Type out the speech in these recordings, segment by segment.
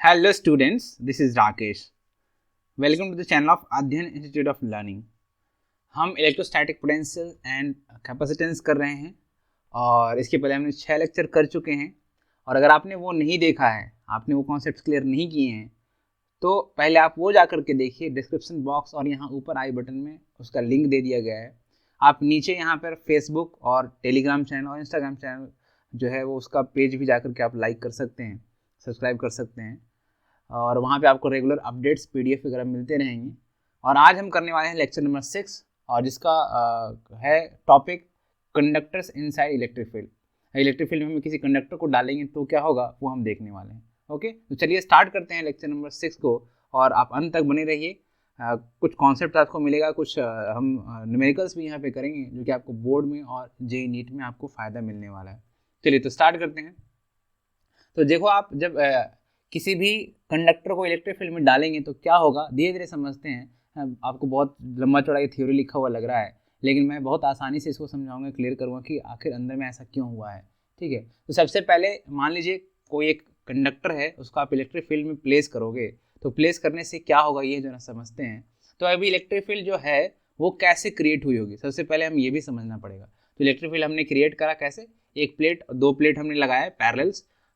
Hello students, this is Rakesh. Welcome to the channel of अध्ययन institute of learning. हम electrostatic potential and capacitance कर रहे हैं और इसके पहले हमने 6 लेक्चर कर चुके हैं। और अगर आपने वो नहीं देखा है, आपने वो कॉन्सेप्ट्स क्लियर नहीं किए हैं, तो पहले आप वो जा करके देखिए। डिस्क्रिप्शन बॉक्स और यहाँ ऊपर आई बटन में उसका लिंक दे दिया गया है। आप नीचे यहाँ पर फेसबुक और टेलीग्राम चैनल और इंस्टाग्राम चैनल जो है वो उसका पेज भी जा करके आप लाइक कर सकते हैं, सब्सक्राइब कर सकते हैं और वहाँ पे आपको रेगुलर अपडेट्स पीडीएफ वगैरह मिलते रहेंगे। और आज हम करने वाले हैं लेक्चर नंबर 6 और जिसका है topic conductors inside electric field. Electric field में हम किसी कंडक्टर को डालेंगे तो क्या होगा वो हम देखने वाले हैं। ओके, तो चलिए स्टार्ट करते हैं लेक्चर नंबर 6 को और आप अंत तक बने रहिए। कुछ कॉन्सेप्ट आपको मिलेगा, कुछ हम न्यूमेरिकल्स भी यहाँ पे करेंगे जो कि आपको बोर्ड में और जेईई नीट में आपको फ़ायदा मिलने वाला है। चलिए तो स्टार्ट करते हैं। तो देखो, आप जब किसी भी कंडक्टर को इलेक्ट्रिक फील्ड में डालेंगे तो क्या होगा, धीरे धीरे समझते हैं। आपको बहुत लंबा चौड़ा ये थ्योरी लिखा हुआ लग रहा है, लेकिन मैं बहुत आसानी से इसको समझाऊंगा, क्लियर करूंगा कि आखिर अंदर में ऐसा क्यों हुआ है। ठीक है, तो सबसे पहले मान लीजिए कोई एक कंडक्टर है, उसको आप इलेक्ट्रिक फील्ड में प्लेस करोगे तो प्लेस करने से क्या होगा ये जो ना समझते हैं। तो अभी इलेक्ट्रिक फील्ड जो है वो कैसे क्रिएट हुई होगी, सबसे पहले हम ये भी समझना पड़ेगा। तो इलेक्ट्रिक फील्ड हमने क्रिएट करा कैसे, एक प्लेट, दो प्लेट हमने लगाया,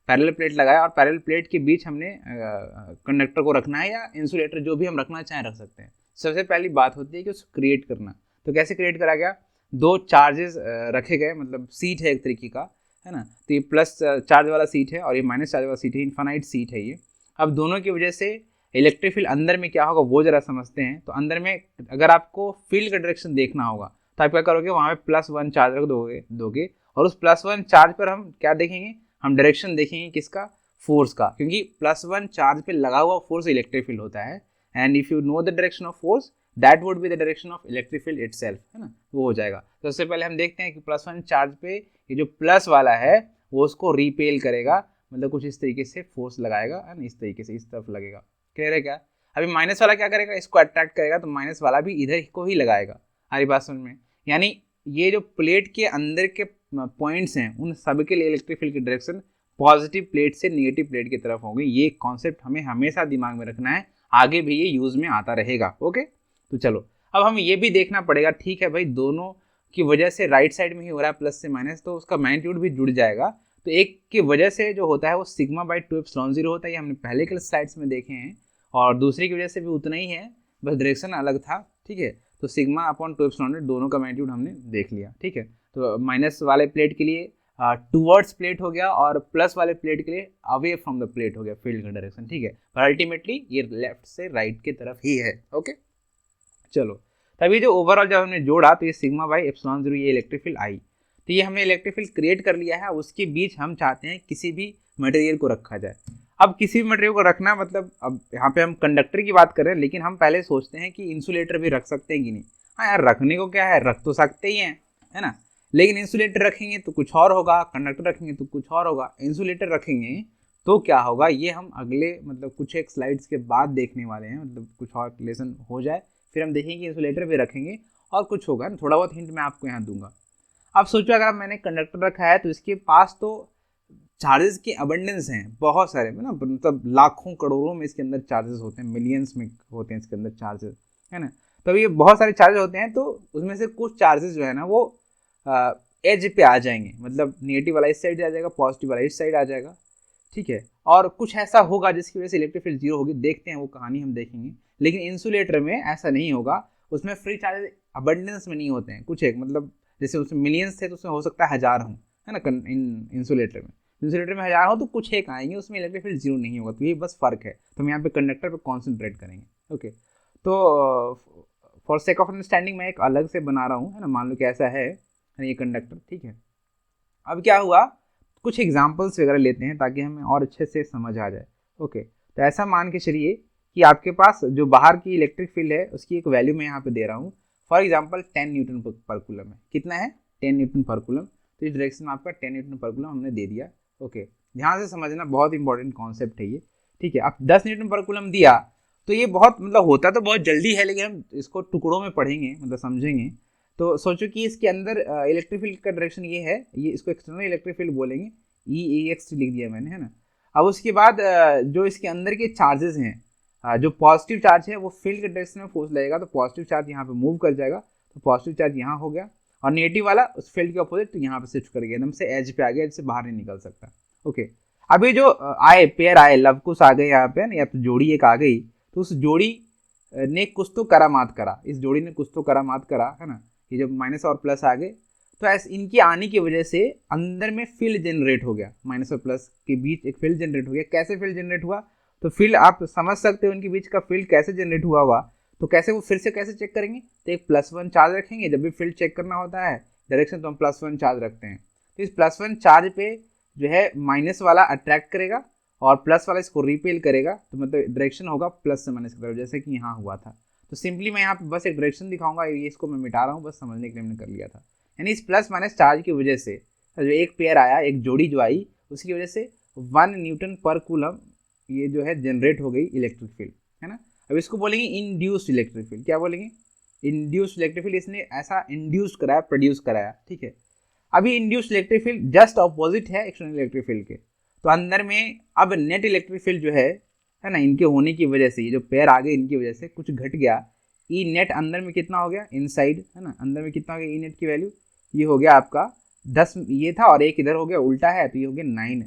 पैरेलल प्लेट लगाया और पैरेलल प्लेट के बीच हमने कंडक्टर को रखना है या इंसुलेटर जो भी हम रखना चाहें रख सकते हैं। सबसे पहली बात होती है कि उसको क्रिएट करना। तो कैसे क्रिएट करा गया, दो चार्जेस रखे गए, मतलब सीट है एक तरीके का, है ना। तो ये प्लस चार्ज वाला सीट है और ये माइनस चार्ज वाला सीट है, इन्फानाइट सीट है ये। अब दोनों की वजह से इलेक्ट्रिक फील्ड अंदर में क्या होगा वो जरा समझते हैं। तो अंदर में अगर आपको फील्ड का डायरेक्शन देखना होगा तो आप क्या करोगे, वहाँ पे +1 चार्ज रख दोगे और उस +1 चार्ज पर हम क्या देखेंगे, हम डायरेक्शन देखेंगे किसका, फोर्स का, क्योंकि +1 चार्ज पे लगा हुआ फोर्स इलेक्ट्रिक फील्ड होता है। And if you know the direction of force that would be the direction of electric field itself, है ना, वो हो जाएगा। तो सबसे पहले हम देखते हैं कि +1 चार्ज पे ये जो प्लस वाला है वो उसको रिपेल करेगा, मतलब कुछ इस तरीके से फोर्स लगाएगा, है ना, इस तरीके से इस तरफ लगेगा। क्लियर है क्या। अभी माइनस वाला क्या करेगा, इसको अट्रैक्ट करेगा, तो माइनस वाला भी इधर को ही लगाएगा। हमारी बात समझ में, यानी ये जो प्लेट के अंदर के पॉइंट्स हैं उन सब के लिए इलेक्ट्रिक फील्ड की डायरेक्शन पॉजिटिव प्लेट से नेगेटिव प्लेट की तरफ होगी। ये कॉन्सेप्ट हमें हमेशा दिमाग में रखना है, आगे भी ये यूज में आता रहेगा। ओके, तो चलो अब हम ये भी देखना पड़ेगा, ठीक है भाई, दोनों की वजह से राइट साइड में ही हो रहा है प्लस से माइनस, तो उसका मैग्नीट्यूड भी जुड़ जाएगा। तो एक की वजह से जो होता है वो σ/2ε0 होता है, ये हमने पहले के स्लाइड्स में देखे हैं, और दूसरी की वजह से भी उतना ही है, बस डायरेक्शन अलग था। ठीक है, तो σ/2ε0 दोनों का मैग्नीट्यूड हमने देख लिया। ठीक है, तो माइनस वाले प्लेट के लिए टूवर्ड्स प्लेट हो गया और प्लस वाले प्लेट के लिए अवे फ्रॉम द प्लेट हो गया फील्ड का डायरेक्शन। ठीक है, पर अल्टीमेटली ये लेफ्ट से राइट की तरफ ही है। ओके, चलो तभी जो ओवरऑल जब हमने जोड़ा तो ये σ/ε0 ये इलेक्ट्रिक फील्ड आई। तो ये हमने इलेक्ट्रिक फील्ड क्रिएट कर लिया है, उसके बीच हम चाहते हैं किसी भी मटेरियल को रखा जाए। अब किसी भी मटेरियल को रखना मतलब, अब यहाँ पे हम कंडक्टर की बात कर रहे हैं, लेकिन हम पहले सोचते हैं कि इंसुलेटर भी रख सकते हैं कि नहीं। हाँ यार, रखने को क्या है, रख तो सकते ही हैं, है ना, लेकिन इंसुलेटर रखेंगे तो कुछ और होगा, कंडक्टर रखेंगे तो कुछ और होगा, इंसुलेटर रखेंगे तो क्या होगा, ये हम अगले मतलब कुछ एक स्लाइड्स के बाद देखने वाले हैं। मतलब कुछ और लेसन हो जाए फिर हम देखेंगे इंसुलेटर भी रखेंगे और कुछ होगा ना, थोड़ा बहुत हिंट मैं आपको यहाँ दूंगा। अब सोचो अगर मैंने कंडक्टर रखा है तो इसके पास तो चार्जेस की अबंडेंस हैं, बहुत सारे, है ना, मतलब लाखों करोड़ों में इसके अंदर चार्जेस होते हैं, मिलियंस में होते हैं इसके अंदर चार्जेस, है ना। तो ये बहुत सारे चार्जेस होते हैं, तो उसमें से कुछ चार्जेस जो है ना वो एज पे आ जाएंगे, मतलब नेगेटिव वाला इस साइड आ जाएगा, पॉजिटिव वाला इस साइड आ जाएगा। ठीक है, और कुछ ऐसा होगा जिसकी वजह से इलेक्ट्रिक फील्ड जीरो होगी, देखते हैं वो कहानी हम देखेंगे। लेकिन इंसुलेटर में ऐसा नहीं होगा, उसमें फ्री चार्जेस अबंडेंस में नहीं होते हैं, कुछ एक मतलब जैसे उसमें मिलियंस थे तो उसमें हो सकता है 1000 हो, है ना, इंसुलेटर में 1000 हो तो कुछ एक आएंगे, उसमें इलेक्ट्रिक फील्ड जीरो नहीं होगा। तो ये बस फर्क है, तो हम यहाँ पे कंडक्टर पे कॉन्सेंट्रेट करेंगे। ओके, तो फॉर सेक ऑफ अंडरस्टैंडिंग मैं एक अलग से बना रहा हूँ, है ना, मान लो कि ऐसा है ये कंडक्टर। ठीक है, अब क्या हुआ, कुछ एग्जाम्पल्स वगैरह लेते हैं ताकि हमें और अच्छे से समझ आ जाए। ओके, तो ऐसा मान के चलिए कि आपके पास जो बाहर की इलेक्ट्रिक फील्ड है उसकी एक वैल्यू मैं यहाँ पे दे रहा हूँ, फॉर एग्जांपल 10 न्यूटन पर कूलम है। कितना है, 10 न्यूटन पर कूलम। तो इस डायरेक्शन में आपका 10 न्यूटन पर कूलम हमने दे दिया। ओके, ध्यान से समझना, बहुत इंपॉर्टेंट कॉन्सेप्ट है ये। ठीक है, अब 10 न्यूटन पर कूलम दिया तो ये बहुत मतलब होता तो बहुत जल्दी है, लेकिन हम इसको टुकड़ों में पढ़ेंगे, मतलब समझेंगे। तो सोचो कि इसके अंदर इलेक्ट्रिक फील्ड का डायरेक्शन ये है, ये इसको एक्सटर्नल इलेक्ट्रिक फील्ड बोलेंगे, EEX लिख दिया मैंने, है ना। अब उसके बाद जो इसके अंदर के चार्जेस हैं, जो पॉजिटिव चार्ज है वो फील्ड के डायरेक्शन में फोर्स लगेगा, तो पॉजिटिव चार्ज यहाँ पे मूव कर जाएगा, तो पॉजिटिव चार्ज यहाँ हो गया, और नेगेटिव वाला उस फील्ड के अपोजिट तो यहाँ पे शिफ्ट कर गया, एकदम से एज पे आ गया, एज से बाहर नहीं निकल सकता। ओके, अभी जो आए पेयर आए, लवकुश आ गए यहाँ पे, या तो जोड़ी एक आ गई, तो उस जोड़ी ने कुछ तो करामात करा, इस जोड़ी ने कुछ तो करामात करा, है ना, ये जब माइनस और प्लस आ गए, तो ऐसे इनके आने की वजह से अंदर में फील्ड जनरेट हो गया, माइनस और प्लस के बीच एक फील्ड जनरेट हो गया। कैसे फील्ड जनरेट हुआ, तो फील्ड आप समझ सकते हो इनके बीच का फील्ड कैसे जनरेट हुआ होगा, तो कैसे वो फिर से कैसे चेक करेंगे, तो एक +1 चार्ज रखेंगे, जब भी फील्ड चेक करना होता है डायरेक्शन तो हम +1 चार्ज रखते हैं, तो इस +1 चार्ज पे जो है माइनस वाला अट्रैक्ट करेगा और प्लस वाला इसको रिपेल करेगा, तो मतलब डायरेक्शन होगा प्लस से माइनस की तरफ, जैसे कि यहाँ हुआ था। तो सिंपली मैं यहाँ पे बस एक डायरेक्शन दिखाऊंगा, ये इसको मैं मिटा रहा हूँ, बस समझने के लिए मैंने कर लिया था। यानी इस प्लस माइनस चार्ज की वजह से जो एक पेयर आया, एक जोड़ी जो आई, उसकी वजह से 1 न्यूटन पर कूलम ये जो है जनरेट हो गई इलेक्ट्रिक फील्ड, है ना। अब इसको बोलेंगे इंड्यूस्ड इलेक्ट्रिक फील्ड। क्या बोलेंगे, इंड्यूस्ड इलेक्ट्रिक फील्ड, इसने ऐसा इंड्यूस कराया, प्रोड्यूस कराया, ठीक है। अभी induced electric field just opposite है एक्सटर्नल इलेक्ट्रिक फील्ड के, तो अंदर में अब नेट इलेक्ट्रिक फील्ड जो है ना, इनके होने की वजह से, ये जो पेयर आ गए इनकी वजह से कुछ घट गया। ई नेट अंदर में कितना हो गया, इनसाइड, है ना, अंदर में कितना हो गया ई नेट की वैल्यू, ये हो गया आपका 10, ये था और एक इधर हो गया उल्टा है, तो ये हो गया 9,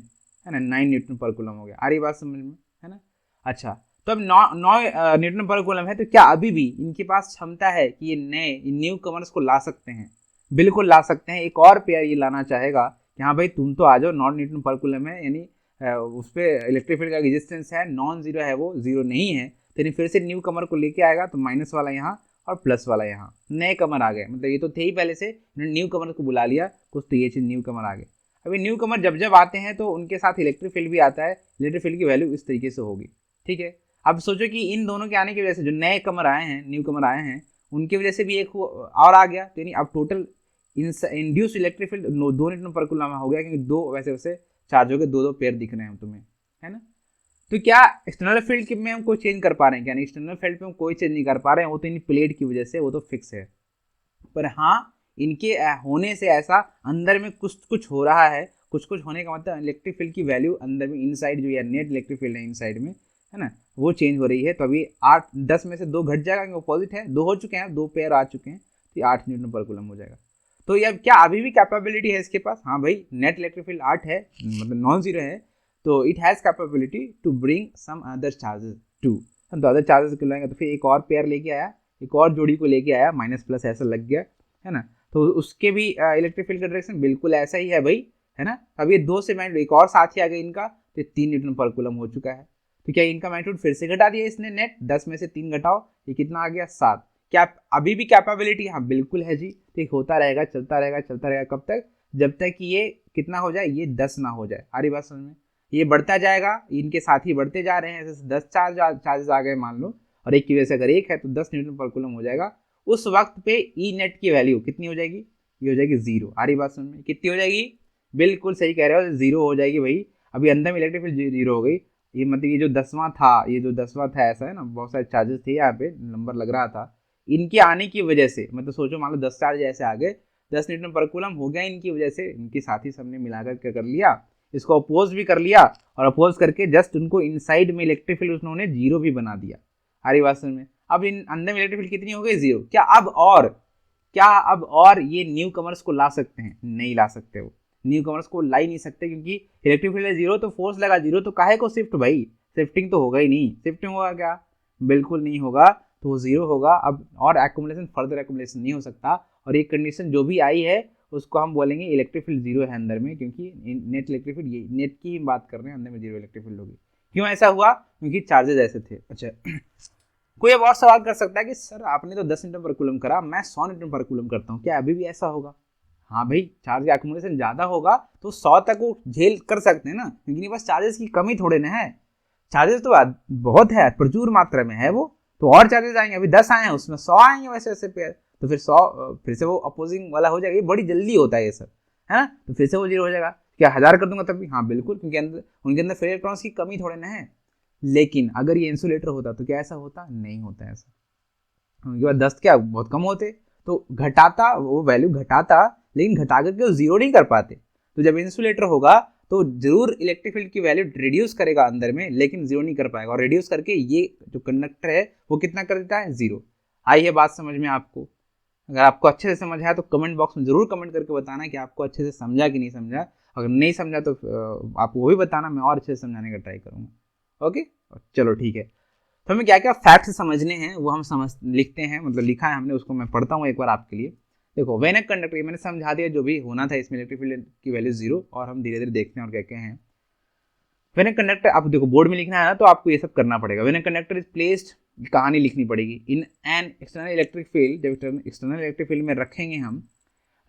है ना, 9 न्यूटन पर कूलम हो गया। आ रही बात समझ में, है ना। अच्छा, तो अब 9 न्यूटन पर कूलम है, तो क्या अभी भी इनके पास क्षमता है कि ये नए न्यू कमर्स को ला सकते हैं? बिल्कुल ला सकते हैं। एक और पेयर ये लाना चाहेगा कि हाँ भाई तुम तो आ जाओ, 9 न्यूटन पर कूलम है, यानी उस पर इलेक्ट्रिक फील्ड का रेजिस्टेंस है, नॉन जीरो है, वो जीरो नहीं है, तो फिर से न्यू कमर को लेके आएगा, तो माइनस वाला यहाँ और प्लस वाला यहाँ, नए कमर आ गए, मतलब ये तो थे ही पहले से, न्यू कमर को बुला लिया कुछ, तो ये चीज़ न्यू कमर आ गए। अभी न्यू कमर जब जब आते हैं तो उनके साथ इलेक्ट्रिक फील्ड भी आता है, इलेक्ट्रिक फील्ड की वैल्यू इस तरीके से होगी, ठीक है। अब सोचो कि इन दोनों के आने की वजह से जो नए कमर आए हैं, न्यू कमर आए हैं, उनकी वजह से भी एक और आ गया, तो यानी अब total induced electric field 2 Newton पर कूलम हो गया, क्योंकि दो वैसे वैसे चार्ज हो गए, दो पेयर दिख रहे हैं तुम्हें, है ना। तो क्या एक्सटर्नल फील्ड में हम कोई चेंज कर पा रहे हैं? क्या नहीं, एक्सटर्नल फील्ड पे हम कोई चेंज नहीं कर पा रहे हैं, वो तो इन प्लेट की वजह से वो तो फिक्स है। पर हाँ, इनके होने से ऐसा अंदर में कुछ कुछ हो रहा है, कुछ कुछ होने का मतलब इलेक्ट्रिक फील्ड की वैल्यू अंदर में इनसाइड जो या नेट इलेक्ट्रिक फील्ड है इनसाइड में, है ना, वो चेंज हो रही है। तो अभी 8-10 में से 2 घट जाएगा, क्योंकि अपोजिट है, 2 हो चुके हैं, 2 पेयर आ चुके हैं, तो 8 न्यूटन पर कूलम हो जाएगा। तो ये क्या अभी भी कैपेबिलिटी है इसके पास? हाँ भाई, नेट इलेक्ट्रिक फील्ड 8 है, मतलब नॉन जीरो है, तो it has capability to bring some other charges to, हम तो अदर चार्जेस को लाएंगे, तो फिर एक और पेयर लेके आया, एक और जोड़ी को लेके आया, माइनस प्लस ऐसा लग गया, है ना, तो उसके भी इलेक्ट्रिक फील्ड का डायरेक्शन बिल्कुल ऐसा ही है भाई, है ना। अब ये 2 से मैग्नीट्यूड एक और साथ ही आ गया इनका, तो 3 न्यूटन पर कूलम हो चुका है। तो क्या इनका मैग्नीट्यूड फिर से घटा दिया इसने नेट, 10 में से 3 घटाओ, ये कितना आ गया 7। क्या अभी भी कैपेबिलिटी? हाँ बिल्कुल है जी, ठीक, होता रहेगा, चलता रहेगा, चलता रहेगा, कब तक? जब तक कि ये कितना हो जाए, ये 10 ना हो जाए। आ रही बात समझ में? ये बढ़ता जाएगा, इनके साथ ही बढ़ते जा रहे हैं, जैसे 10 चार्जेस आ गए मान लो, और एक की वजह से अगर एक है तो 10 न्यूटन पर कूलम हो जाएगा। उस वक्त पे ई नेट की वैल्यू कितनी हो जाएगी? ये हो जाएगी 0। आ रही बात समझ में? कितनी हो जाएगी? बिल्कुल सही कह रहे हो, 0 हो जाएगी भाई। अभी अंदर में इलेक्ट्रिक फील्ड 0 हो गई, ये मतलब ये जो 10वां था, ये जो 10वां था ऐसा है ना, बहुत सारे चार्जेस थे यहाँ पे, नंबर लग रहा था, इनके आने की वजह से, मतलब सोचो मान लो 10 चार्ज ऐसे आ गए, 10 न्यूटन पर कूलम हो गया इनकी वजह से, इनके साथ ही सबने मिलाकर क्या कर लिया, इसको अपोज भी कर लिया, और अपोज करके जस्ट उनको इनसाइड में इलेक्ट्रिक फील्ड उन्होंने 0 भी बना दिया। हरी बात समझ में? अब इन अंदर में इलेक्ट्रिक फील्ड कितनी हो गई? 0। क्या अब और ये न्यू कमर्स को ला सकते हैं? नहीं ला सकते, वो न्यू कमर्स को ला ही नहीं सकते, क्योंकि इलेक्ट्रिक फील्ड है 0, तो फोर्स लगा 0, तो काहे को शिफ्ट भाई, शिफ्टिंग तो होगा ही नहीं। शिफ्टिंग होगा क्या? बिल्कुल नहीं होगा, तो वो 0 होगा। अब और एक्युमुलेशन, फर्दर एक्युमुलेशन नहीं हो सकता, और एक कंडीशन जो भी आई है उसको हम बोलेंगे इलेक्ट्रिक फील्ड 0 है अंदर में, क्योंकि नेट इलेक्ट्रिक फील्ड, ये नेट की ही बात कर रहे हैं, अंदर में 0 इलेक्ट्रिक फील्ड होगी। क्यों ऐसा हुआ? क्योंकि चार्जेस ऐसे थे। अच्छा, कोई अब और सवाल कर सकता है कि सर आपने तो 10 न्यूटन पर कूलम करा, मैं 100 न्यूटन पर कूलम करता हूँ, क्या अभी भी ऐसा होगा? हाँ भाई, चार्ज का एक्युमुलेशन ज़्यादा होगा तो 100 तक वो झेल कर सकते हैं ना, क्योंकि बस चार्जेस की कमी थोड़े ना है, चार्जेस तो बहुत है, प्रचुर मात्रा में है वो, तो और चार्जेस आएंगे। अभी 10 आए हैं, उसमें 100 आएंगे वैसे वैसे पेयर, तो फिर 100 फिर से वो अपोजिंग वाला हो जाएगा। ये बड़ी जल्दी होता है ये सब, है ना, तो फिर से वो 0 हो जाएगा। क्या 1000 कर दूंगा तब भी? हाँ बिल्कुल, क्योंकि उनके अंदर फ्री इलेक्ट्रॉन्स की कमी थोड़े ना है। लेकिन अगर ये इंसुलेटर होता तो क्या ऐसा होता? नहीं होता ऐसा। उनके बाद 10 क्या बहुत कम होते, तो घटाता, वो वैल्यू घटाता, लेकिन घटा करके वो 0 नहीं कर पाते। तो जब इंसुलेटर होगा तो जरूर इलेक्ट्रिक फील्ड की वैल्यू रिड्यूस करेगा अंदर में, लेकिन जीरो नहीं कर पाएगा, और रिड्यूस करके ये जो कंडक्टर है वो कितना कर देता है, जीरो। आई है बात समझ में आपको? अगर आपको अच्छे से समझ आया तो कमेंट बॉक्स में जरूर कमेंट करके बताना कि आपको अच्छे से समझा कि नहीं समझा। अगर नहीं समझा तो आप वो भी बताना, मैं और अच्छे से समझाने का ट्राई करूँगा। ओके, चलो ठीक है। तो हमें क्या क्या फैक्ट्स समझने हैं वो हम लिखते हैं, मतलब लिखा है हमने, उसको मैं पढ़ता हूँ एक बार आपके लिए। देखो, व्हेन अ कंडक्टर, ये मैंने समझा दिया जो भी होना था इसमें, इलेक्ट्रिक फील्ड की वैल्यू जीरो, और हम धीरे धीरे देखते हैं और क्या क्या है। व्हेन अ कंडक्टर, आप देखो बोर्ड में लिखना है ना, तो आपको ये सब करना पड़ेगा। When a conductor is placed, कहानी लिखनी पड़ेगी, in an external electric field, जब एक्सटर्नल इलेक्ट्रिक फील्ड में रखेंगे हम,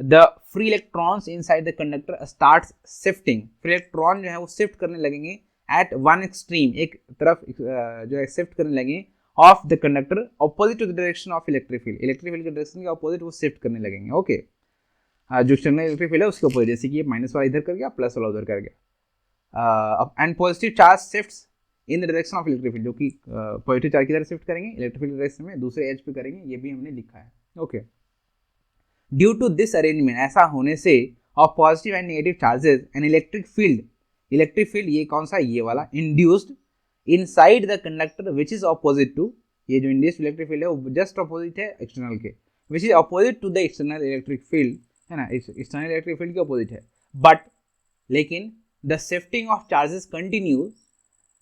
the free electrons inside the conductor starts shifting, free electron जो है वो शिफ्ट करने लगेंगे एट वन एक्सट्रीम, एक तरफ जो है शिफ्ट करने लगेंगे, of the conductor opposite to the direction of electric field, electric field के डायरेक्शन के ऑपोजिट वो शिफ्ट करने लगेंगे। ओके, जो एक्सटर्नल इलेक्ट्रिक फील्ड है उसके ऑपोजिट, जैसे कि ये माइनस वाला इधर कर गया, प्लस वाला उधर कर गया। And positive charge shifts in the direction of electric field, जो कि पॉजिटिव चार्ज किधर शिफ्ट करेंगे, इलेक्ट्रिक फील्ड डायरेक्शन में, दूसरे एज पे करेंगे, ये भी हमने लिखा है। Okay, due to this arrangement, ऐसा होने से, of positive and negative charges, an electric field ये कौन सा, ये वाला, induced inside the conductor which is opposite to, ये जो इंड्यूस्ड इलेक्ट्रिक फील्ड है वो जस्ट ऑपोजिट है एक्सटर्नल के, which is opposite to the external electric field, है ना, एक्सटर्नल इलेक्ट्रिक फील्ड के ऑपोजिट है। बट लेकिन the shifting of charges continues,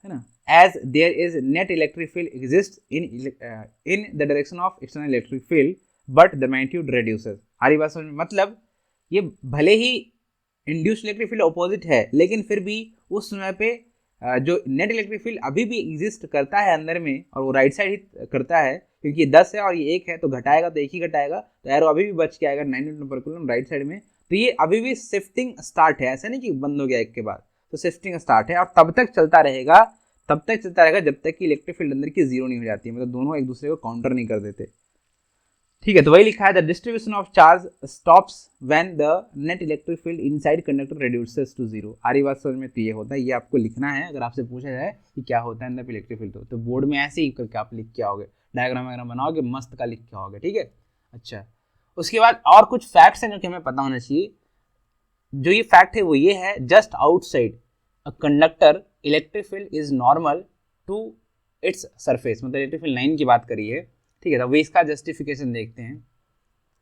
है ना, as there is net electric field exist in the direction of external electric field, but the magnitude reduces. हमारी बात समझ में, मतलब ये भले ही इंड्यूस्ड इलेक्ट्रिक फील्ड अपोजिट है, लेकिन फिर भी उस समय पे जो नेट इलेक्ट्रिक फील्ड अभी भी एग्जिस्ट करता है अंदर में, और वो राइट साइड ही करता है, क्योंकि ये 10 है और ये 1 है, तो घटाएगा तो एक ही घटाएगा, तो एरो अभी भी बच के आएगा 9 नंबर कॉलम राइट साइड में। तो ये अभी भी शिफ्टिंग स्टार्ट है, ऐसा नहीं कि बंद हो गया एक के बाद, तो शिफ्टिंग स्टार्ट है, और तब तक चलता रहेगा जब तक कि इलेक्ट्रिक फील्ड अंदर की जीरो नहीं हो जाती है, मतलब दोनों एक दूसरे को काउंटर नहीं कर देते। ठीक है, तो वही लिखा है, the distribution of charge stops when the net electric field inside conductor reduces to zero. आरी बात समझ में, तो ये होता है, ये आपको लिखना है। अगर आपसे पूछा जाए कि क्या होता है अंदर इलेक्ट्रिक फील्ड, तो बोर्ड में ऐसे ही करके आप लिख के आओगे, डायग्राम बनाओगे, मस्त का लिख के आओगे। ठीक है, अच्छा, उसके बाद और कुछ फैक्ट्स हैं जो कि हमें पता होना चाहिए। जो ये फैक्ट है वो ये है, just outside a conductor electric field is normal to its surface, मतलब इलेक्ट्रिक फील्ड लाइन की बात करी है। ठीक है, तो वे इसका जस्टिफिकेशन देखते हैं।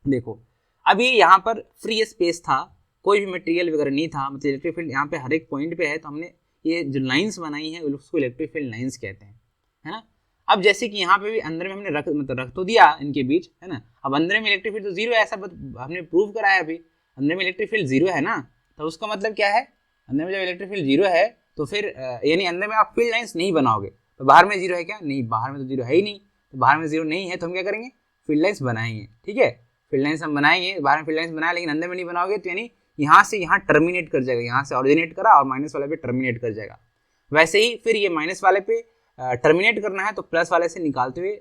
देखो, अभी यहाँ पर फ्री स्पेस था, कोई भी मटेरियल वगैरह नहीं था, मतलब इलेक्ट्रिक फील्ड यहाँ पे हर एक पॉइंट पे है, तो हमने ये जो लाइंस बनाई हैं उसको इलेक्ट्रिक फील्ड लाइंस कहते हैं, है ना। अब जैसे कि यहाँ पे भी अंदर में हमने रख तो दिया इनके बीच, है ना। अब अंदर में इलेक्ट्रिक फील्ड तो जीरो है, ऐसा हमने प्रूव करा है अभी, अंदर में इलेक्ट्रिक फील्ड जीरो है ना, तो उसका मतलब क्या है, अंदर में जब इलेक्ट्रिक फील्ड जीरो है तो फिर यानी अंदर में आप फील्ड लाइंस नहीं बनाओगे, तो बाहर में जीरो है क्या, नहीं, बाहर में तो जीरो है ही नहीं, तो बाहर में जीरो नहीं है तो हम क्या करेंगे, फील्ड लाइंस बनाएंगे। ठीक है, फील्ड लाइंस हम बनाएंगे, बाहर में फील्ड लाइंस बनाए, लेकिन अंदर में नहीं बनाओगे तो यानी यहाँ से यहाँ टर्मिनेट कर जाएगा, यहाँ से ऑरिजिनेट करा और माइनस वाले पे टर्मिनेट कर जाएगा। वैसे ही फिर ये माइनस वाले पे टर्मिनेट करना है तो प्लस वाले से निकालते हुए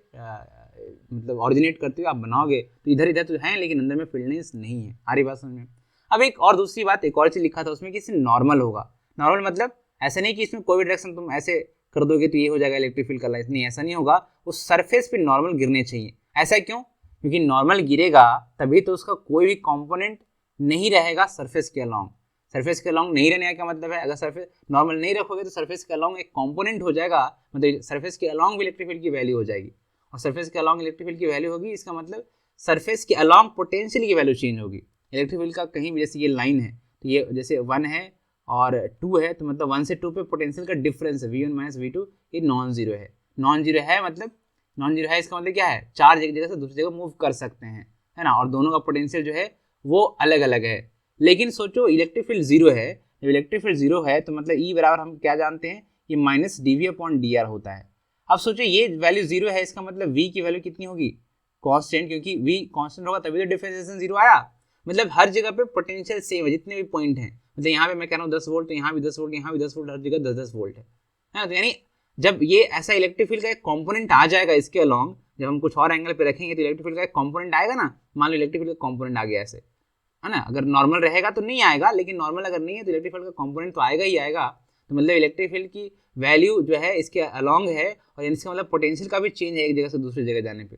मतलब ऑरिजिनेट करते हुए आप बनाओगे, तो इधर इधर तो है लेकिन अंदर में फील्ड लाइंस नहीं है। आ रही बात समझ में। अब एक और दूसरी बात, एक और चीज लिखा था उसमें कि इसमें नॉर्मल होगा। नॉर्मल मतलब ऐसा नहीं कि इसमें कोई भी डायरेक्शन तुम ऐसे कर दोगे तो ये हो जाएगा इलेक्ट्रिक फील्ड का लाइन, नहीं, ऐसा नहीं होगा, उस सरफेस पे नॉर्मल गिरने चाहिए। ऐसा क्यों, क्योंकि नॉर्मल गिरेगा तभी तो उसका कोई भी कंपोनेंट नहीं रहेगा सरफेस के अलॉन्ग। सरफेस के अलॉन्ग नहीं रहने का मतलब है, अगर सरफेस नॉर्मल नहीं रखोगे तो सरफेस के अलॉन्ग एक कंपोनेंट हो जाएगा, मतलब सरफेस के अलॉन्ग भी इलेक्ट्रिक फील्ड की वैल्यू हो जाएगी, और सरफेस के अलॉन्ग इलेक्ट्रिक फील्ड की वैल्यू होगी, इसका मतलब सरफेस के अलॉन्ग पोटेंशियल की वैल्यू चेंज होगी। इलेक्ट्रिक फील्ड का कहीं भी, जैसे ये लाइन है तो ये जैसे 1 है और 2 है, तो मतलब 1 से 2 पे पोटेंशियल का डिफरेंस है, V1 माइनस V2, ये नॉन जीरो है। नॉन जीरो है मतलब नॉन जीरो है, इसका मतलब क्या है, चार्ज एक जगह से दूसरी जगह मूव कर सकते हैं, है ना, और दोनों का पोटेंशियल जो है वो अलग अलग है। लेकिन सोचो इलेक्ट्रिक फील्ड जीरो है, जब इलेक्ट्रिक फील्ड जीरो है तो मतलब E बराबर हम क्या जानते हैं, ये माइनस dV/dr होता है। अब सोचो ये वैल्यू जीरो है, इसका मतलब V की वैल्यू कितनी होगी, कांस्टेंट, क्योंकि V कांस्टेंट होगा तभी तो डिफरेंशिएशन जीरो आया। मतलब हर जगह पे पोटेंशियल सेम है, जितने भी पॉइंट हैं, मतलब यहाँ पे मैं कह रहा हूँ 10 वोल्ट, तो यहाँ भी 10 वोल्ट, यहाँ भी 10 वोल्ट, हर जगह 10-10 वोल्ट है ना। तो यानी जब ये ऐसा इलेक्ट्रिक फील्ड का एक कंपोनेंट आ जाएगा इसके अलॉन्ग, जब हम कुछ और एंगल पे रखेंगे तो इलेक्ट्रिक फील्ड का एक कंपोनेंट आएगा ना, मान लो इलेक्ट्रिक फील्ड का कंपोनेंट आ गया ऐसे, है ना। अगर नॉर्मल रहेगा तो नहीं आएगा, लेकिन नॉर्मल अगर नहीं है तो इलेक्ट्रिक फील्ड का कंपोनेंट तो आएगा ही आएगा। तो मतलब इलेक्ट्रिक फील्ड की वैल्यू जो है इसके अलॉन्ग है, और इसका मतलब पोटेंशियल का भी चेंज है एक जगह से दूसरी जगह जाने पे,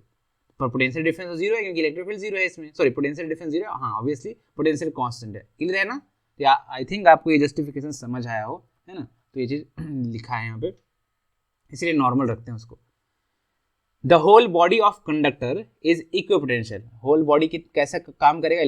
पर पोटेंशियल डिफरेंस जीरो है क्योंकि इलेक्ट्रिक फील्ड जीरो है इसमें, सॉरी पोटेंशियल डिफरेंस जीरो, हाँ ऑब्वियसली पोटेंशियल कांस्टेंट है, क्लियर है ना। तो आई थिंक आपको ये जस्टिफिकेशन समझ आया हो, है ना। तो ये चीज़ लिखा है यहाँ पे, इसलिए नॉर्मल रखते हैं उसको। The whole body of conductor is equipotential. Whole body की कैसा काम करेगा,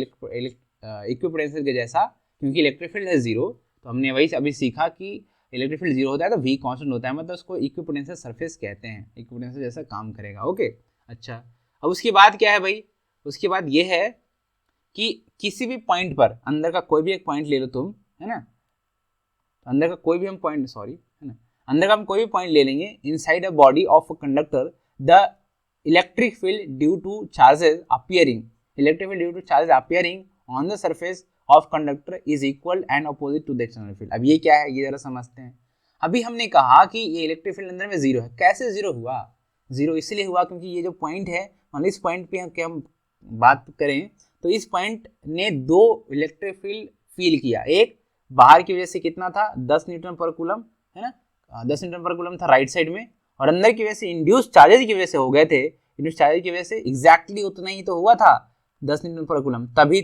इक्विपोटेंशियल के जैसा, क्योंकि इलेक्ट्रिक फील्ड है जीरो। तो हमने वही अभी सीखा कि इलेक्ट्रिक फील्ड जीरो होता है तो वी कांस्टेंट होता है, मतलब उसको इक्विपोटेंशियल सरफेस कहते हैं, इक्विपोटेंशियल जैसा काम करेगा। ओके अच्छा, अब उसके बाद क्या है भाई, उसके बाद ये है कि किसी भी पॉइंट पर, अंदर का कोई भी एक पॉइंट ले लो तुम, है ना, अंदर का कोई भी हम पॉइंट, सॉरी, है ना, अंदर का हम कोई भी पॉइंट ले लेंगे, inside a body of a conductor the electric field due to charges appearing, electric field due to charges appearing on the surface of conductor is equal and opposite to the external field. अब ये क्या है, ये जरा समझते हैं। अभी हमने कहा कि ये इलेक्ट्रिक फील्ड अंदर में जीरो है, कैसे जीरो हुआ, जीरो इसलिए हुआ क्योंकि ये जो पॉइंट है, मान इस पॉइंट पे हम बात करें तो इस पॉइंट ने दो इलेक्ट्रिक फील्ड फील किया, एक बाहर की वजह से कितना था 10 न्यूटन पर कूलम, है ना, 10 न्यूटन पर कूलम था राइट साइड में, और अंदर की वजह से इंड्यूस चार्जेस की वजह से हो गए थे, इंड्यूस चार्जेस की वजह से एग्जैक्टली उतना ही तो हुआ था 10 न्यूटन पर कूलम, तभी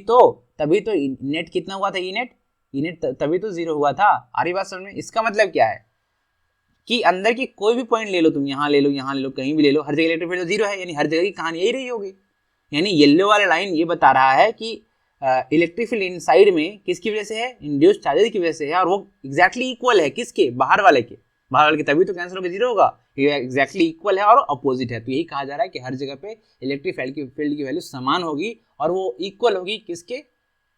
तो नेट कितना हुआ था, ई नेट तभी तो जीरो हुआ था। आ रही बात समझ में? इसका मतलब क्या है कि अंदर की कोई भी पॉइंट ले लो तुम, यहाँ ले लो, यहाँ ले लो, कहीं भी ले लो, हर जगह इलेक्ट्रिक फील्ड जीरो है, यानी हर जगह की कहानी यही रही होगी। यानी येलो वाला लाइन ये बता रहा है कि इलेक्ट्रिक फील्ड इनसाइड में किसकी वजह से है, इंड्यूस्ड चार्जेस की वजह से है, और वो एग्जैक्टली इक्वल है किसके, बाहर वाले के, तभी तो कैंसिल होकर जीरो होगा, ये एग्जैक्टली इक्वल है और अपोजिट है। तो यही कहा जा रहा है कि हर जगह पे इलेक्ट्रिक फील्ड की वैल्यू समान होगी और वो इक्वल होगी किसके,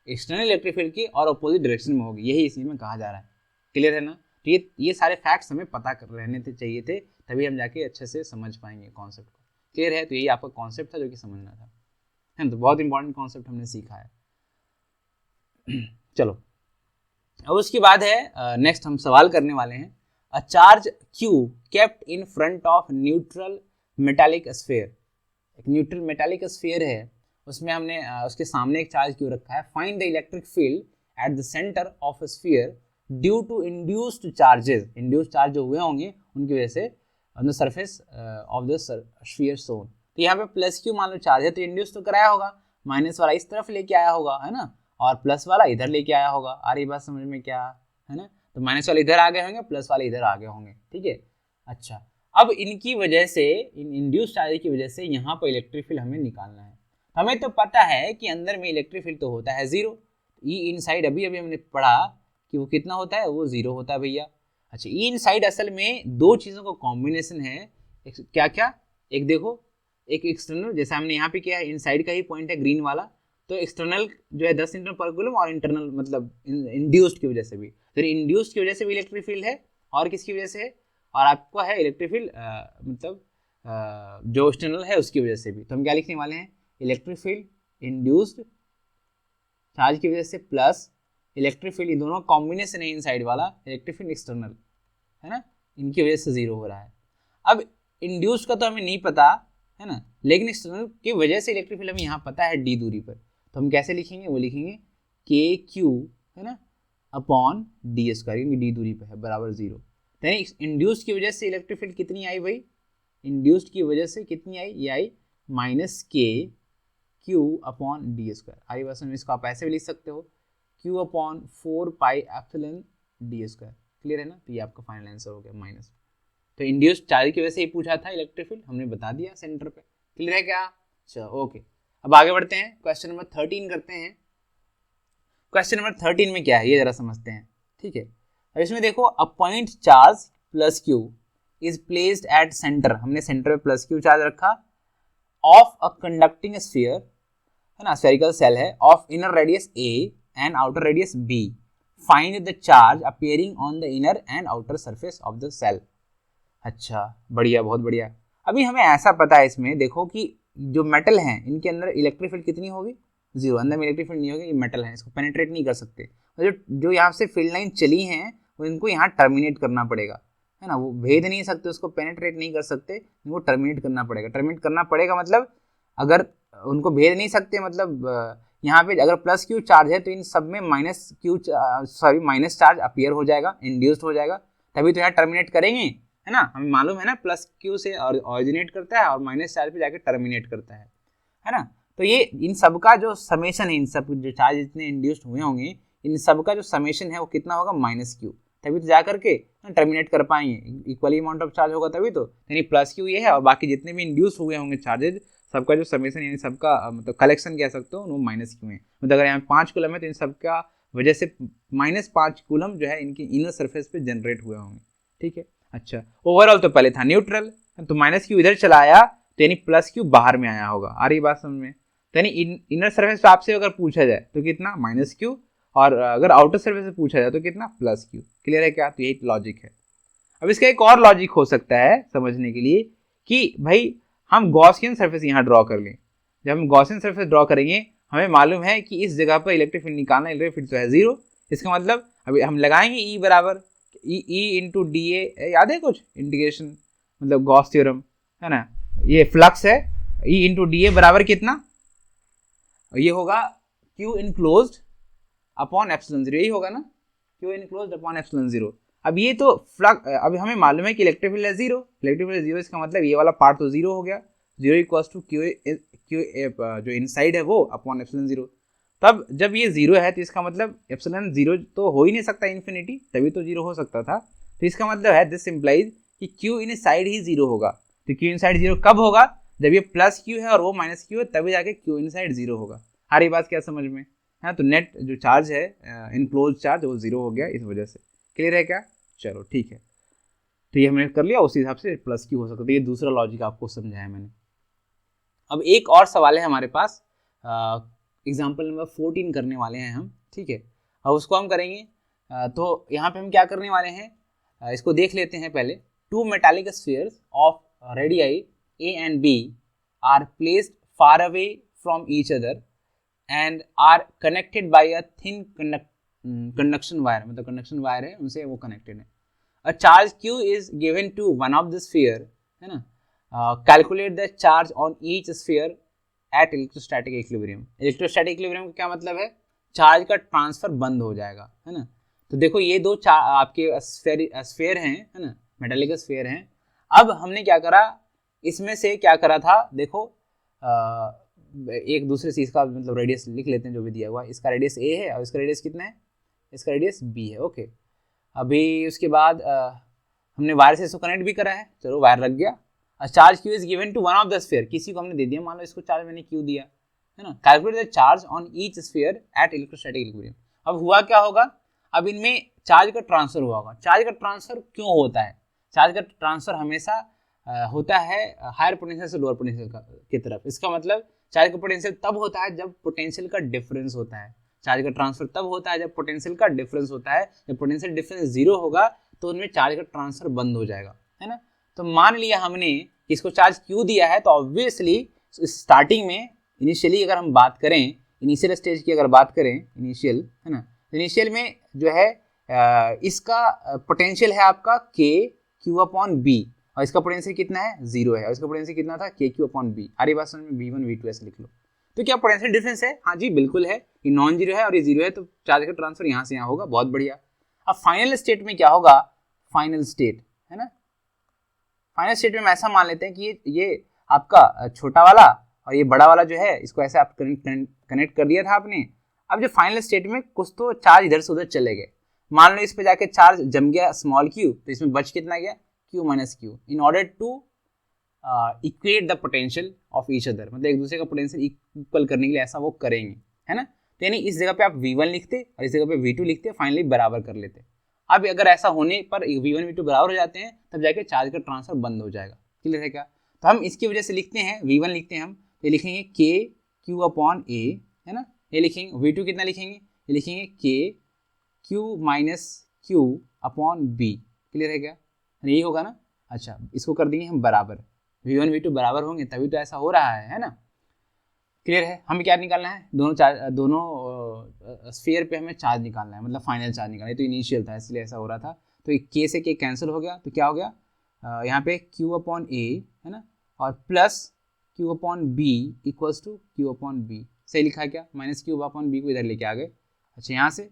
एक्सटर्नल इलेक्ट्रिक फील्ड की, और अपोजिट डायरेक्शन में होगी, यही इसी में कहा जा रहा है। क्लियर है ना? तो ये सारे फैक्ट्स हमें पता कर रहने चाहिए थे, तभी हम जाके अच्छे से समझ पाएंगे कॉन्सेप्ट को। क्लियर है? तो यही आपका कॉन्सेप्ट था जो कि समझना था, है ना। तो बहुत इंपॉर्टेंट कॉन्सेप्ट हमने सीखा है। चलो अब उसके बाद है नेक्स्ट हम सवाल करने वाले हैं, a charge Q kept in front of neutral metallic sphere. एक न्यूट्रल मेटालिक स्फीयर है, उसमें हमने उसके सामने एक चार्ज Q रखा है। Find the electric field at the centre of sphere due to induced charges. Induced charge जो हुए होंगे उनकी वजह से on the surface of the sphere shown. तो यहाँ पे प्लस Q मान लो चार्ज है तो इंड्यूस तो कराया होगा, माइनस वाला इस तरफ लेके आया होगा, है ना, और प्लस वाला इधर लेके आया होगा। आ रही बात समझ में क्या, है ना। तो माइनस वाले इधर आ गए होंगे, प्लस वाले इधर आ गए होंगे, ठीक है। अच्छा, अब इनकी वजह से, इन इंड्यूस चार्ज की वजह से यहाँ पर इलेक्ट्रिक फील्ड हमें निकालना है। हमें तो पता है कि अंदर में इलेक्ट्रिक फील्ड तो होता है जीरो, ई इनसाइड अभी हमने पढ़ा कि वो कितना होता है, वो जीरो होता है भैया। अच्छा, ई इनसाइड असल में दो चीज़ों का कॉम्बिनेशन है, क्या क्या, एक देखो, एक एक्सटर्नल, जैसा हमने यहाँ पे किया है, इनसाइड का ही पॉइंट है ग्रीन वाला, तो एक्सटर्नल जो है 10 न्यूटन पर कूलम, और इंटरनल मतलब इंड्यूस्ड की वजह से भी, फिर इंड्यूस्ड की वजह से भी इलेक्ट्रिक फील्ड है, और किसकी वजह से है, और आपको है इलेक्ट्रिक फील्ड मतलब जो एक्सटर्नल है उसकी वजह से भी। तो हम क्या लिखने वाले हैं, इलेक्ट्रिक फील्ड इंड्यूस्ड चार्ज की वजह से प्लस इलेक्ट्रिक फील्ड, ये दोनों कॉम्बिनेशन है इनसाइड वाला, इलेक्ट्रिक फील्ड एक्सटर्नल, है ना, इनकी वजह से जीरो हो रहा है। अब इंड्यूस्ड का तो हमें नहीं पता, है ना, लेकिन एक्सटर्नल की वजह से इलेक्ट्रिक फील्ड हमें यहाँ पता है डी दूरी पर, तो हम कैसे लिखेंगे, वो लिखेंगे के क्यू, है ना, अपॉन डी स्क्वायर, क्योंकि डी दूरी पर है, बराबर जीरो। यानी इंड्यूस्ड की वजह से इलेक्ट्रिक फील्ड कितनी आई भाई, इंड्यूस्ड की वजह से कितनी आई, ये आई माइनस के क्यू अपॉन डी स्क्वायर। आई बस में इसको आप ऐसे भी लिख सकते हो, Q upon 4 pi epsilon D square. Clear है ना? तो ये आपका फाइनल आंसर हो गया माइनस। तो इंड्यूस्ड चार्ज की वजह से ही पूछा था इलेक्ट्रिक फील्ड, हमने बता दिया सेंटर पे। क्लियर है क्या? चलो ओके, अब आगे बढ़ते हैं, क्वेश्चन नंबर 13 करते हैं। क्वेश्चन नंबर 13 में क्या है ये जरा समझते हैं, ठीक है। अब इसमें देखो, a point charge plus Q is placed at centre, हमने सेंटर पे प्लस क्यू चार्ज रखा, ऑफ अ कंडक्टिंग स्फीयर, है ना, स्फेरिकल सेल है, of inner radius A and outer radius B, find the charge appearing on the inner and outer surface of the shell. अच्छा, बढ़िया, बहुत बढ़िया। अभी हमें ऐसा पता है इसमें, देखो कि जो मेटल हैं इनके अंदर इलेक्ट्रिक फील्ड कितनी होगी, जीरो, अंदर में इलेक्ट्रिक फील्ड नहीं होगी, ये मेटल है, इसको पेनिट्रेट नहीं कर सकते। जो यहाँ से फील्ड लाइन चली हैं वो इनको यहाँ टर्मिनेट करना पड़ेगा, है ना, वो भेद नहीं सकते, उसको पेनिट्रेट नहीं कर सकते, इनको टर्मिनेट करना पड़ेगा। टर्मिनेट करना पड़ेगा मतलब अगर उनको भेद नहीं सकते, मतलब यहाँ पे अगर प्लस क्यू चार्ज है तो इन सब में माइनस चार्ज अपीयर हो जाएगा, इंड्यूस्ड हो जाएगा, तभी तो यहाँ टर्मिनेट करेंगे, है ना। हमें मालूम है ना, प्लस क्यू से ऑरिजिनेट करता है और माइनस चार्ज पे जाके टर्मिनेट करता है ना। तो ये इन सब का जो समेशन है, इन सब जो चार्ज इतने इंड्यूस्ड हुए होंगे इन सब का जो समेशन है वो कितना होगा माइनस क्यू, तभी तो जा करके टर्मिनेट कर पाएंगे, इक्वली अमाउंट ऑफ चार्ज होगा तभी तो, यानी प्लस क्यू ये है और बाकी जितने भी इंड्यूस हुए होंगे चार्जेज सबका जो समेशन यानी सबका मतलब कलेक्शन कह सकते हो वो माइनस क्यू है। मतलब अगर यहाँ 5 कूलम है तो इन सबका वजह से -5 कूलम जो है इनकी इनर सरफेस पे जनरेट हुए होंगे, ठीक है। अच्छा ओवरऑल तो पहले था न्यूट्रल, तो माइनस क्यू इधर चला आया तो यानी प्लस क्यू बाहर में आया होगा, आ रही बात समझ में। तो यानी इनर सर्फेस पे आपसे अगर पूछा जाए तो कितना माइनस क्यू, और अगर आउटर सर्फेस से पूछा जाए तो कितना प्लस क्यू। क्लियर है क्या? तो यही लॉजिक है। अब इसका एक और लॉजिक हो सकता है समझने के लिए कि भाई हम गॉसियन सर्फेस यहाँ ड्रॉ कर लें। जब हम गॉसियन सर्फेस ड्रॉ करेंगे हमें मालूम है कि इस जगह पर इलेक्ट्रिक फील्ड निकालना, इलेक्ट्रिक फील्ड तो है जीरो, इसका मतलब अभी हम लगाएंगे ई बराबर ई इंटू डी ए, याद है कुछ इंटीग्रेशन मतलब गॉस थ्योरम है ना, ये फ्लक्स है ई इंटू डी ए बराबर कितना, ये होगा Q enclosed upon epsilon zero, यही होगा ना, Q enclosed upon epsilon zero. अब ये तो फ्लक्स, अभी हमें मालूम है कि इलेक्ट्रिक फील्ड है जीरो, इलेक्ट्रिक फील्ड जीरो, इसका मतलब ये वाला पार्ट तो जीरो हो गया, जीरो इक्वल्स टू क्यू जो इनसाइड है वो अपॉन एप्सिलॉन जीरो। तब जब ये जीरो है तो इसका मतलब एप्सिलॉन जीरो तो हो ही नहीं सकता इन्फिनिटी, तभी तो जीरो हो सकता था। तो इसका मतलब है दिस इम्प्लाइज कि Q in side he zero होगा। तो क्यू इन साइड जीरो कब होगा? जब ये प्लस क्यू है और वो माइनस क्यू है, तभी जाके क्यू इन साइड जीरो होगा। हमारी बात क्या समझ में? हाँ, तो नेट जो चार्ज है इनक्लोज चार्ज वो जीरो हो गया इस वजह से। क्लियर है क्या? चलो ठीक है, तो ये हमने कर लिया, उसी हिसाब से प्लस क्यू हो सकता है। ये दूसरा लॉजिक आपको समझाया मैंने। अब एक और सवाल है हमारे पास, एग्जाम्पल नंबर 14 करने वाले हैं हम, ठीक है। अब उसको हम करेंगे, तो यहाँ पे हम क्या करने वाले हैं, इसको देख लेते हैं पहले। Two metallic spheres of radii A and B are placed far away from each other and are connected by a thin conduction wire, मतलब कंडक्शन वायर है उनसे वो कनेक्टेड है। A charge Q is given to one of the sphere, है ना। Calculate the charge on each sphere at electrostatic equilibrium. Electrostatic equilibrium का क्या मतलब है? चार्ज का ट्रांसफर बंद हो जाएगा, है ना। तो देखो ये दो आपके स्फीयर हैं, है ना, मेटालिक स्फीयर हैं। अब हमने क्या करा, इसमें से क्या करा था, देखो एक दूसरे चीज का मतलब रेडियस लिख लेते हैं जो भी दिया हुआ है। इसका रेडियस ए है और इसका रेडियस कितना है? इसका रेडियस बी है, ओके। अभी उसके बाद हमने वायर से इसको कनेक्ट भी करा है, चलो वायर लग गया। Charge Q is given to one of the sphere, किसी को हमने दे दिया, मान लो इसको चार्ज मैंने क्यू दिया, है ना। Calculate the charge on each sphere at electrostatic equilibrium. अब हुआ क्या होगा, अब इनमें चार्ज का ट्रांसफर हुआ होगा। चार्ज का ट्रांसफर क्यों होता है? चार्ज का ट्रांसफर हमेशा होता है हायर पोटेंशियल से लोअर पोटेंशियल की तरफ। इसका मतलब चार्ज का पोटेंशियल तब होता है जब पोटेंशियल का डिफरेंस होता है। चार्ज का ट्रांसफर तब होता है जब पोटेंशियल का डिफरेंस होता है। जब पोटेंशियल डिफरेंस जीरो होगा तो उनमें चार्ज का ट्रांसफर बंद हो जाएगा, है ना। तो मान लिया हमने कि इसको चार्ज क्यू दिया है, तो ऑब्वियसली स्टार्टिंग में इनिशियली अगर हम बात करें, इनिशियल स्टेज की अगर बात करें, इनिशियल, है ना, इनिशियल में जो है इसका पोटेंशियल है आपका के क्यू अपॉन बी, और इसका पोटेंशियल कितना है? जीरो है, और इसका पोटेंशियल कितना था? के क्यू अपॉन बी। हरी बात समझ में? V1 V2 ऐसे लिख लो। तो क्या पोटेंशियल डिफरेंस है? हाँ जी बिल्कुल है, ये नॉन जीरो है और ये जीरो है, तो चार्ज का ट्रांसफर यहाँ से यहाँ होगा, बहुत बढ़िया। अब फाइनल स्टेट में क्या होगा? फाइनल स्टेट, है ना, फाइनल स्टेट में हम ऐसा मान लेते हैं कि ये आपका छोटा वाला और ये बड़ा वाला जो है, इसको ऐसे आप कनेक्ट कर दिया था आपने। अब जो फाइनल स्टेट में कुछ तो चार्ज इधर से उधर चले गए, मान लो इस पे जाके चार्ज जम गया स्मॉल क्यू, तो इसमें बच कितना गया? Q minus Q. In order to equate the potential of each other, मतलब एक दूसरे का पोटेंशियल इक्वल करने के लिए ऐसा वो करेंगे, है ना। तो यानी इस जगह पे आप V1 लिखते और इस जगह पे V2 लिखते, फाइनली बराबर कर लेते। अब अगर ऐसा होने पर V1 V2 बराबर हो जाते हैं, तब जाके चार्ज का ट्रांसफर बंद हो जाएगा। क्लियर है क्या? तो हम इसकी वजह से लिखते हैं, V1 लिखते हैं हम, तो ये लिखेंगे के क्यू अपॉन ए, है ना। ये लिखेंगे V2 कितना लिखेंगे? ये लिखेंगे के Q minus Q upon B. Clear है क्या? यही होगा ना। अच्छा, इसको कर देंगे हम बराबर, V1 V2 बराबर होंगे तभी तो ऐसा हो रहा है ना। क्लियर है? हमें क्या निकालना है? दोनों स्फीयर पे हमें चार्ज निकालना है, मतलब फाइनल चार्ज निकालना है। तो इनिशियल था इसलिए ऐसा हो रहा था, तो के से के कैंसिल हो गया, तो क्या हो गया यहाँ पे क्यू अपॉन ए, है ना, और plus Q upon B equals to Q upon B. सही लिखा है क्या? माइनस क्यू अपॉन बी को इधर लेके आ गए। अच्छा, यहाँ से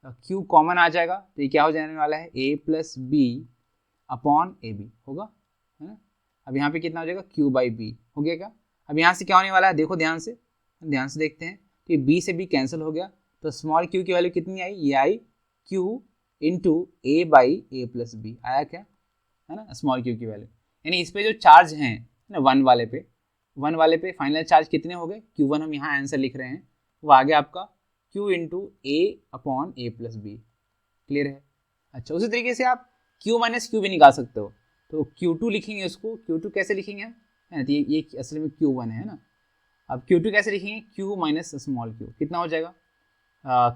क्यू कॉमन आ जाएगा, तो ये क्या हो जाने वाला है? A plus B upon A B होगा, है ना। अब यहाँ पे कितना हो जाएगा? क्यू बाई बी हो गया क्या? अब यहाँ से क्या होने वाला है? देखो ध्यान से देखते हैं, तो ये बी से बी कैंसिल हो गया, तो स्मॉल क्यू की वैल्यू कितनी आई, ये आई Q into A by A plus B, आया क्या, है ना स्मॉल क्यू की वैल्यू। यानी इस पे जो चार्ज हैं ना वन वाले पे फाइनल चार्ज कितने हो गए, Q1 हम यहाँ आंसर लिख रहे हैं, वो आ गया आपका Q इंटू ए अपॉन ए प्लस बी। क्लियर है। अच्छा उसी तरीके से आप Q माइनस क्यू भी निकाल सकते हो, तो Q2 लिखेंगे उसको, Q2 कैसे लिखेंगे है ना, तो ये असल में Q1 है ना। अब Q2 कैसे लिखेंगे, Q माइनस स्मॉल क्यू, कितना हो जाएगा,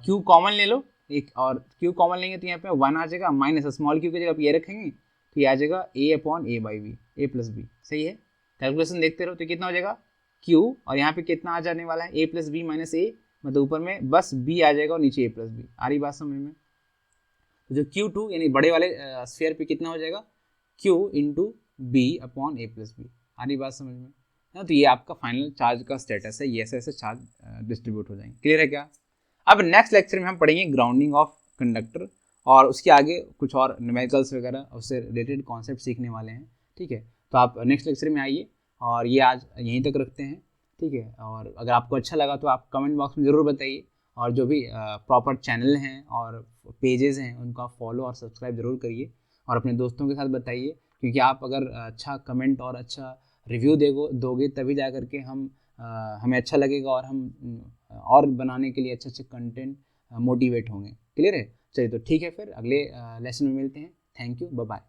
Q कॉमन ले लो एक, और Q कॉमन लेंगे तो यहाँ पे 1 आ जाएगा, माइनस स्मॉल क्यू की जगह आप ये रखेंगे तो ये आ जाएगा A upon A by B, A plus B. सही है, कैलकुलेशन देखते रहो, तो कितना हो जाएगा Q, और यहाँ पे कितना आ जाने वाला है, ए प्लस बी माइनस ए, मतलब ऊपर में बस B आ जाएगा और नीचे ए प्लस बी। आ रही बात समझ में। तो जो Q2 यानी बड़े वाले स्फीयर पे कितना हो जाएगा, Q इंटू बी अपॉन ए प्लस बी। आ रही बात समझ में है। तो ये आपका फाइनल चार्ज का स्टेटस है, ये ऐसे ऐसे चार्ज डिस्ट्रीब्यूट हो जाएंगे। क्लियर है क्या। अब नेक्स्ट लेक्चर में हम पढ़ेंगे ग्राउंडिंग ऑफ कंडक्टर, और उसके आगे कुछ और न्यूमेरिकल्स वगैरह उससे रिलेटेड कॉन्सेप्ट सीखने वाले हैं। ठीक है, तो आप नेक्स्ट लेक्चर में आइए, और ये आज यहीं तक रखते हैं। ठीक है, और अगर आपको अच्छा लगा तो आप कमेंट बॉक्स में ज़रूर बताइए, और जो भी प्रॉपर चैनल हैं और पेजेस हैं उनको फॉलो और सब्सक्राइब जरूर करिए, और अपने दोस्तों के साथ बताइए, क्योंकि आप अगर अच्छा कमेंट और अच्छा रिव्यू दोगे तभी जा करके हमें अच्छा लगेगा, और हम और बनाने के लिए अच्छे अच्छे कंटेंट मोटिवेट होंगे। क्लियर है। चलिए तो ठीक है, फिर अगले लेसन में मिलते हैं। Thank you, bye bye.